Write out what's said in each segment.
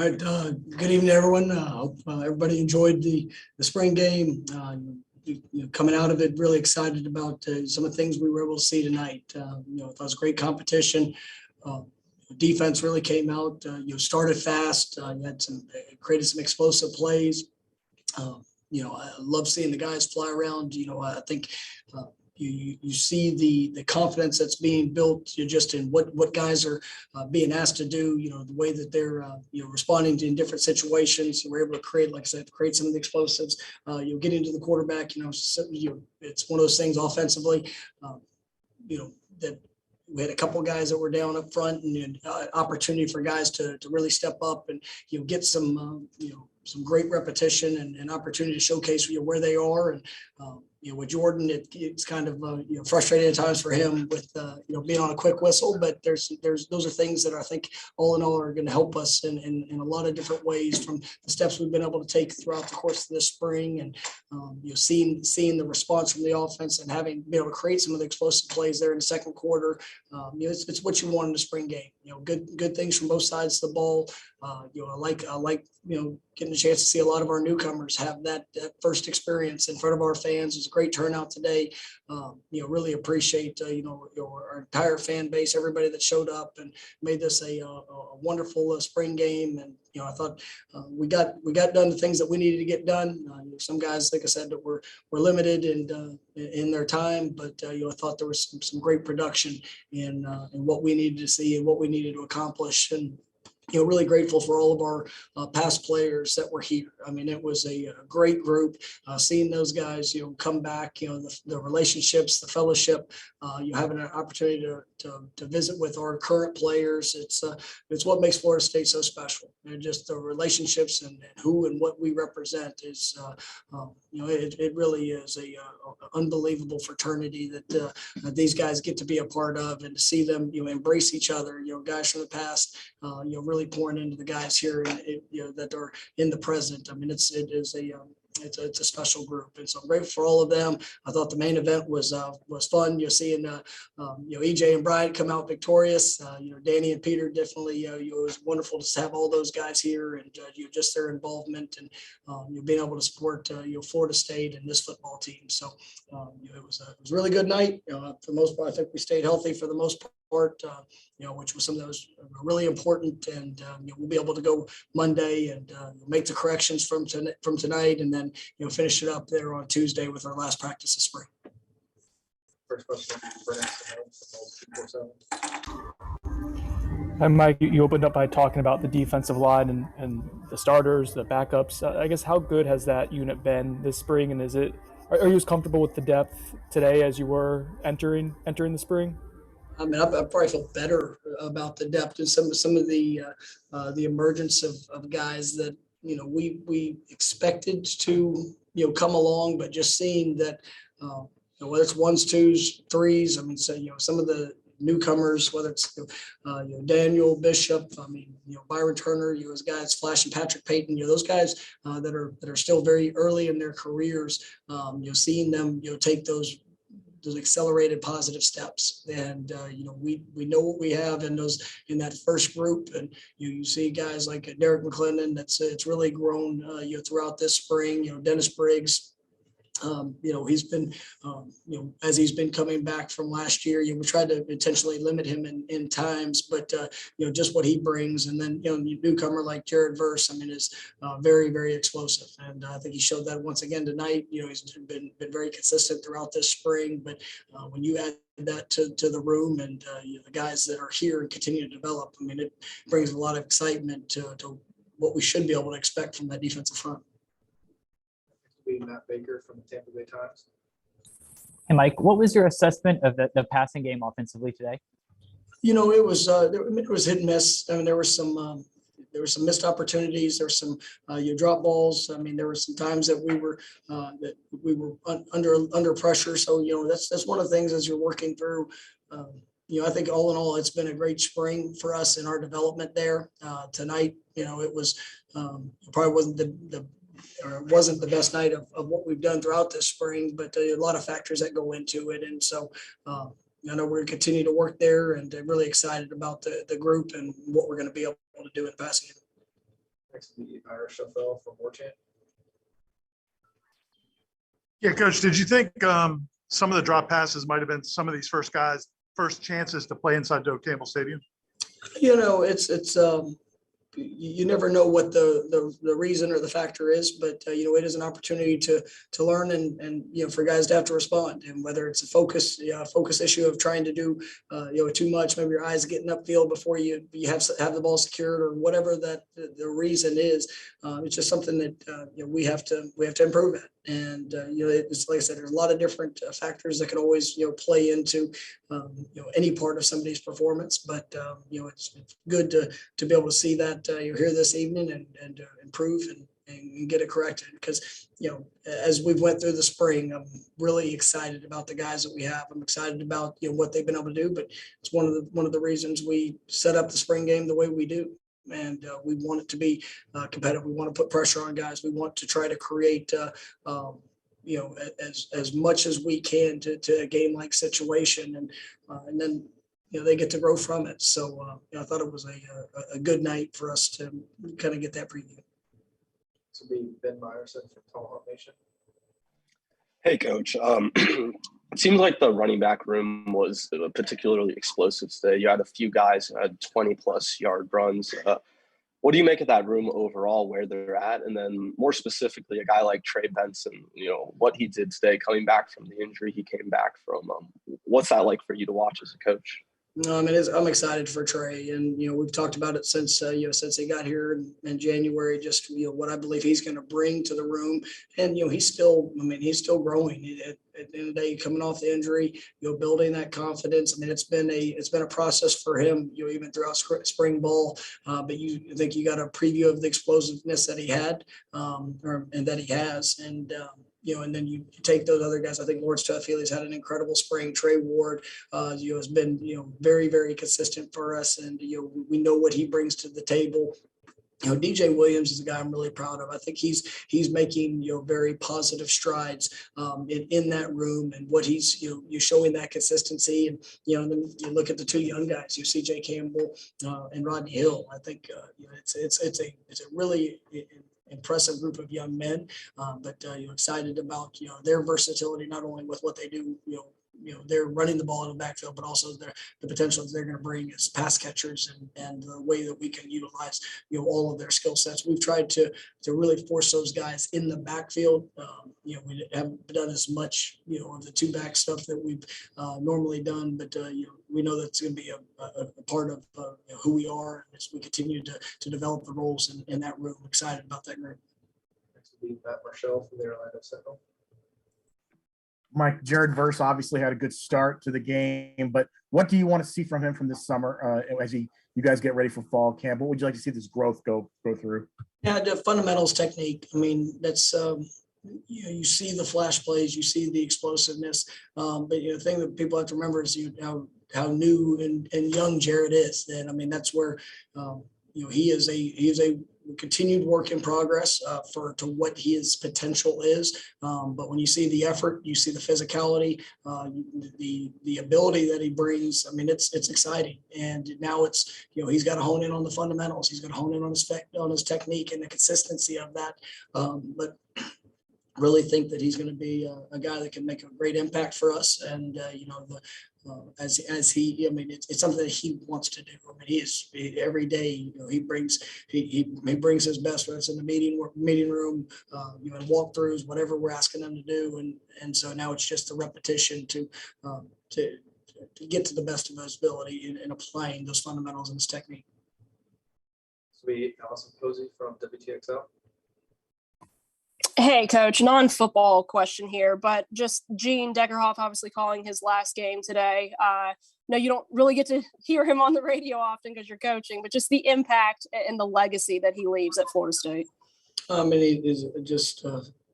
All right, good evening, everyone. Hope everybody enjoyed the spring game. Coming out of it, really excited about some of the things we were able to see tonight. It was great competition. Defense really came out. Started fast. You had created some explosive plays. I love seeing the guys fly around. I think you see the confidence that's being built just in what guys are being asked to do, the way that they're, responding to in different situations. We're able to create, like I said, create some of the explosives, getting to the quarterback, it's one of those things offensively, that we had a couple of guys that were down up front and opportunity for guys to really step up and, get some great repetition and opportunity to showcase where they are. And, with Jordan, it's kind of frustrating at times for him with being on a quick whistle. But there's those are things that I think all in all are going to help us in a lot of different ways from the steps we've been able to take throughout the course of this spring, and seeing the response from the offense and having been able to create some of the explosive plays there in the second quarter. It's what you want in a spring game. Good things from both sides of the ball. I like getting a chance to see a lot of our newcomers have that first experience in front of our fans. It was a great turnout today. Really appreciate our entire fan base, everybody that showed up and made this a wonderful spring game. And I thought we got done the things that we needed to get done. Some guys, like I said, that were limited and in their time, but I thought there was some great production in what we needed to see and what we needed to accomplish. And really grateful for all of our past players that were here. I mean, it was a great group. Seeing those guys, come back, the relationships, the fellowship, having an opportunity to visit with our current players. It's what makes Florida State so special. And just the relationships and who and what we represent is, it really is a unbelievable fraternity that these guys get to be a part of, and to see them, embrace each other. Guys from the past, really pouring into the guys here, that are in the present. I mean, it's a special group, and so I'm grateful for all of them. I thought the main event was fun. You're seeing EJ and Brian come out victorious. Danny and Peter definitely. It was wonderful to have all those guys here, and just their involvement and being able to support Florida State and this football team. So it was a really good night. For the most part, I think we stayed healthy for the most part. Which was something that was really important, and we'll be able to go Monday and make the corrections from tonight, and then finish it up there on Tuesday with our last practice of spring. First question. And Mike, you opened up by talking about the defensive line and the starters, the backups. I guess, how good has that unit been this spring, and are you as comfortable with the depth today as you were entering the spring? I mean, I probably feel better about the depth and some of the emergence of guys that we expected to come along, but just seeing that whether it's ones, twos, threes. I mean, so some of the newcomers, whether it's Daniel Bishop, Byron Turner, those guys, Flash and Patrick Payton, those guys that are still very early in their careers. Seeing them take those accelerated positive steps, and we know what we have in that first group, and you see guys like Derek McClendon it's really grown throughout this spring. Dennis Briggs, he's been as he's been coming back from last year, we tried to intentionally limit him in times, but just what he brings. And then newcomer like Jared Verse, is very, very explosive, and I think he showed that once again tonight. He's been very consistent throughout this spring, but when you add that to the room and the guys that are here and continue to develop, it brings a lot of excitement to what we should be able to expect from that defensive front. Matt Baker from the Tampa Bay Times. Hey, Mike, what was your assessment of the passing game offensively today? It was hit and miss. There were some missed opportunities. There were some drop balls. There were some times that we were under pressure. So that's one of the things as you're working through. I think all in all, it's been a great spring for us in our development there. Tonight, it was probably wasn't the best night of what we've done throughout this spring, but a lot of factors that go into it. And so I know we're going to continue to work there, and I'm really excited about the group and what we're going to be able to do in passing. Next will be Irish Norvell from Warchant. Yeah, Coach, did you think some of the drop passes might have been some of these first guys' first chances to play inside Doak Campbell Stadium? It's you never know what the reason or the factor is, but it is an opportunity to learn and for guys to have to respond, and whether it's a focus issue of trying to do too much, maybe your eyes getting upfield before you have the ball secured, or whatever that the reason is. It's just something that we have to improve at. And it's like I said, there's a lot of different factors that can always play into any part of somebody's performance. But it's good to be able to see that you're here this evening and improve and get it corrected. Because as we've went through the spring, I'm really excited about the guys that we have. I'm excited about what they've been able to do. But it's one of the reasons we set up the spring game the way we do. And we want it to be competitive. We want to put pressure on guys. We want to try to create, as much as we can to a game-like situation, and then they get to grow from it. So I thought it was a good night for us to kind of get that preview. This will be Ben Myerson from Tomahawk Nation. Hey, Coach. It seems like the running back room was particularly explosive today. You had a few guys who had 20-plus yard runs. What do you make of that room overall, where they're at? And then more specifically, a guy like Trey Benson, what he did today coming back from the injury he came back from. What's that like for you to watch as a coach? No, I'm excited for Trey, and we've talked about it since he got here in January. Just what I believe he's going to bring to the room, and he's still growing. At the end of the day, coming off the injury, building that confidence. it's been a process for him, even throughout spring ball. But I think you got a preview of the explosiveness that he had, and that he has, and. And then you take those other guys. I think Lawrence Tuffield's had an incredible spring. Trey Ward, has been, very, very consistent for us. And, we know what he brings to the table. DJ Williams is a guy I'm really proud of. I think he's making very positive strides in that room, and what he's you're showing that consistency. And then you look at the two young guys, CJ Campbell and Rodney Hill. I think it's a really impressive group of young men, but excited about their versatility, not only with what they do, they're running the ball in the backfield, but also the potential that they're going to bring as pass catchers, and the way that we can utilize all of their skill sets. We've tried to really force those guys in the backfield. We haven't done as much of the two back stuff that we've normally done, but we know that's going to be a part of who we are as we continue to develop the roles in that room. I'm excited about that group. Next will be Matt Marshall from the Orlando Sentinel. Mike, Jared Verse obviously had a good start to the game, but what do you want to see from him from this summer as you guys get ready for fall camp? What would you like to see this growth go through? Yeah, the fundamentals technique. That's you see the flash plays, you see the explosiveness, but the thing that people have to remember is how new and young Jared is. And that's where he is a continued work in progress to what his potential is. But when you see the effort, you see the physicality, the ability that he brings. It's exciting. And now it's he's got to hone in on the fundamentals. He's got to hone in on his technique and the consistency of that. But really think that he's going to be a guy that can make a great impact for us. And as he, it's something that he wants to do. Every day, he brings his best, whether it's in the meeting room, in walkthroughs, whatever we're asking him to do. And so now it's just the repetition to get to the best of his ability in applying those fundamentals in his technique. This will be Allison Posey from WTXL. Hey, Coach, non-football question here, but just Gene Deckerhoff obviously calling his last game today. No, you don't really get to hear him on the radio often because you're coaching, but just the impact and the legacy that he leaves at Florida State. It is just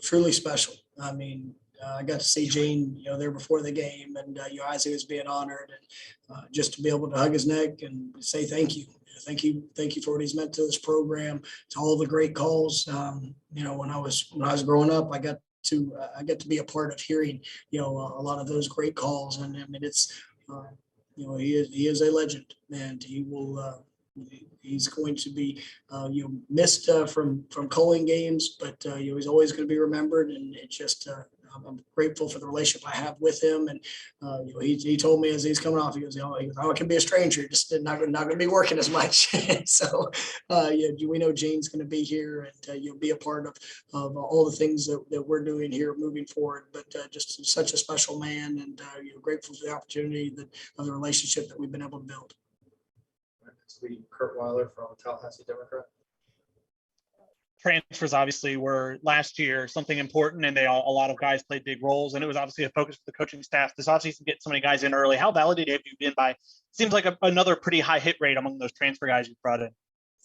truly special. I got to see Gene, there before the game, and as he was being honored, and just to be able to hug his neck and say thank you. Thank you for what he's meant to this program, to all the great calls. When I was growing up, I got to be a part of hearing, a lot of those great calls. And it's, he is a legend, and he will he's going to be missed from calling games, but he's always going to be remembered. And it's just I'm grateful for the relationship I have with him. And he told me as he's coming off, he goes, I can be a stranger, just not going to be working as much. So we know Gene's going to be here, and you'll be a part of all the things that we're doing here moving forward. But just such a special man, and grateful for the opportunity of the relationship that we've been able to build. Next, we Kurt Weiler from Tallahassee Democrat. Transfers obviously were last year something important, and a lot of guys played big roles, and it was obviously a focus for the coaching staff this offseason to get so many guys in early. How validated have you been by, seems like another pretty high hit rate among those transfer guys you brought in?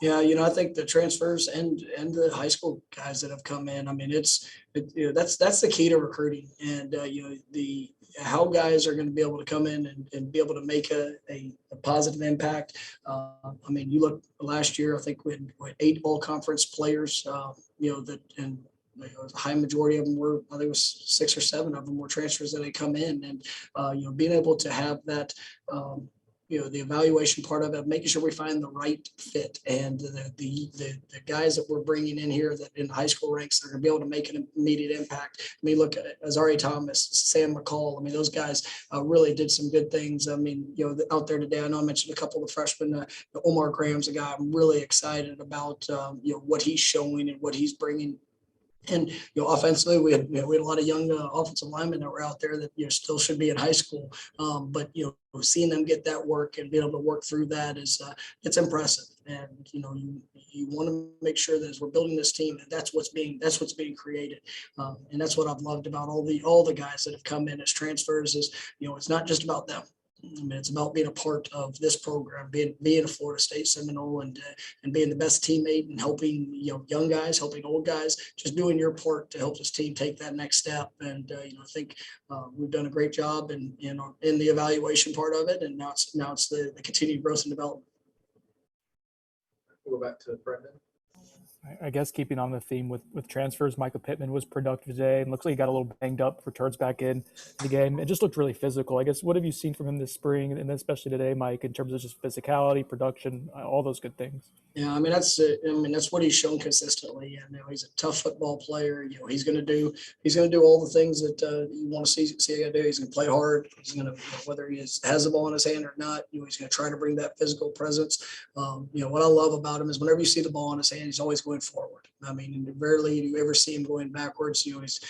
Yeah, I think the transfers and the high school guys that have come in, I mean, that's the key to recruiting, and how guys are going to be able to come in and be able to make a positive impact. I mean, you look last year, I think we had 8 all conference players, and a high majority of them were, I think it was 6 or 7 of them were transfers that had come in, and being able to have that. The evaluation part of it, making sure we find the right fit, and the guys that we're bringing in here that in high school ranks are going to be able to make an immediate impact. I mean, look at Azari Thomas, Sam McCall. I mean, those guys really did some good things. I mean, out there today, I know I mentioned a couple of the freshmen. Omar Graham's a guy I'm really excited about. What he's showing and what he's bringing. And offensively, we had a lot of young offensive linemen that were out there that still should be in high school. But seeing them get that work and being able to work through that is it's impressive. And you want to make sure that as we're building this team, that's what's being created. And that's what I've loved about all the guys that have come in as transfers is it's not just about them. I mean, it's about being a part of this program, being a Florida State Seminole, and being the best teammate and helping young guys, helping old guys, just doing your part to help this team take that next step. And I think we've done a great job in the evaluation part of it, and now it's the continued growth and development. We'll go back to Brendan. I guess keeping on the theme with transfers, Michael Pittman was productive today and looks like he got a little banged up, returns back in the game. It just looked really physical. I guess, what have you seen from him this spring, and especially today, Mike, in terms of just physicality, production, all those good things? Yeah, I mean, that's what he's shown consistently. And he's a tough football player. He's going to do all the things that you want to see a guy do. He's going to play hard. He's going to, whether he has the ball in his hand or not, he's going to try to bring that physical presence. What I love about him is whenever you see the ball in his hand, he's always going forward. I mean, rarely do you ever see him going backwards. He's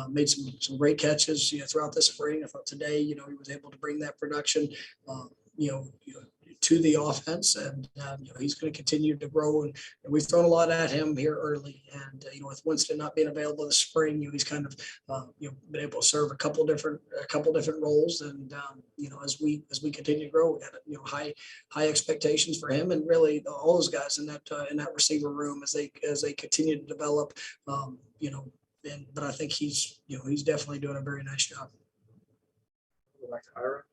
made some great catches throughout the spring. I thought today, he was able to bring that production, to the offense, and he's going to continue to grow. And we've thrown a lot at him here early. And with Winston not being available this spring, he's kind of been able to serve a couple different roles. And as we continue to grow, we got high expectations for him, and really all those guys in that receiver room as they continue to develop. But I think he's definitely doing a very nice job. Go back to Ira.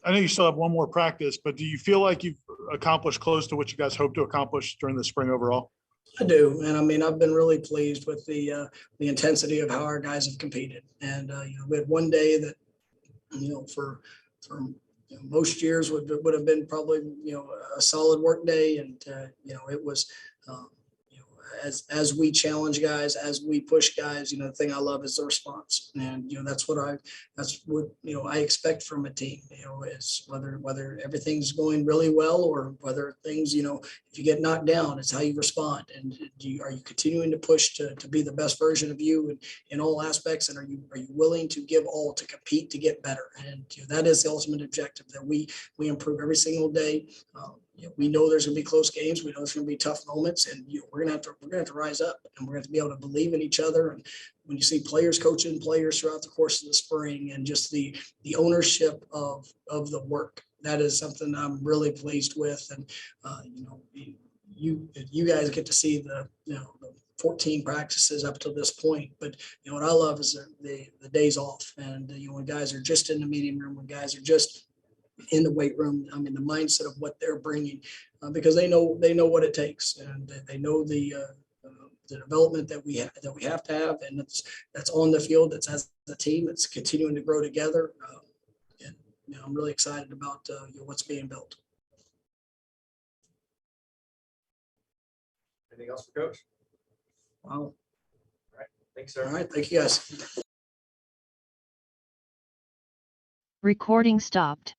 I know you still have one more practice, but do you feel like you've accomplished close to what you guys hope to accomplish during the spring overall? I do, and I mean, I've been really pleased with the intensity of how our guys have competed. And we had one day that for most years would have been probably a solid work day, and it was. As we challenge guys, as we push guys, the thing I love is the response, and that's what I expect from a team. Is whether everything's going really well or whether things, if you get knocked down, it's how you respond, and are you continuing to push to be the best version of you in all aspects, and are you willing to give all to compete to get better, and that is the ultimate objective, that we improve every single day. We know there's going to be close games. We know there's going to be tough moments, and we're going to have to rise up, and we're going to have to be able to believe in each other. And when you see players coaching players throughout the course of the spring, and just the ownership of the work, that is something I'm really pleased with. And you guys get to see the 14 practices up to this point, but what I love is the days off, and when guys are just in the meeting room, when guys are just in the weight room, I mean, the mindset of what they're bringing, because they know what it takes, and they know the development that we have to have, and that's on the field, that's as a team, it's continuing to grow together. And I'm really excited about what's being built. Anything else for Coach? Wow. Thanks, All sir. right. Thank you, guys. Recording stopped.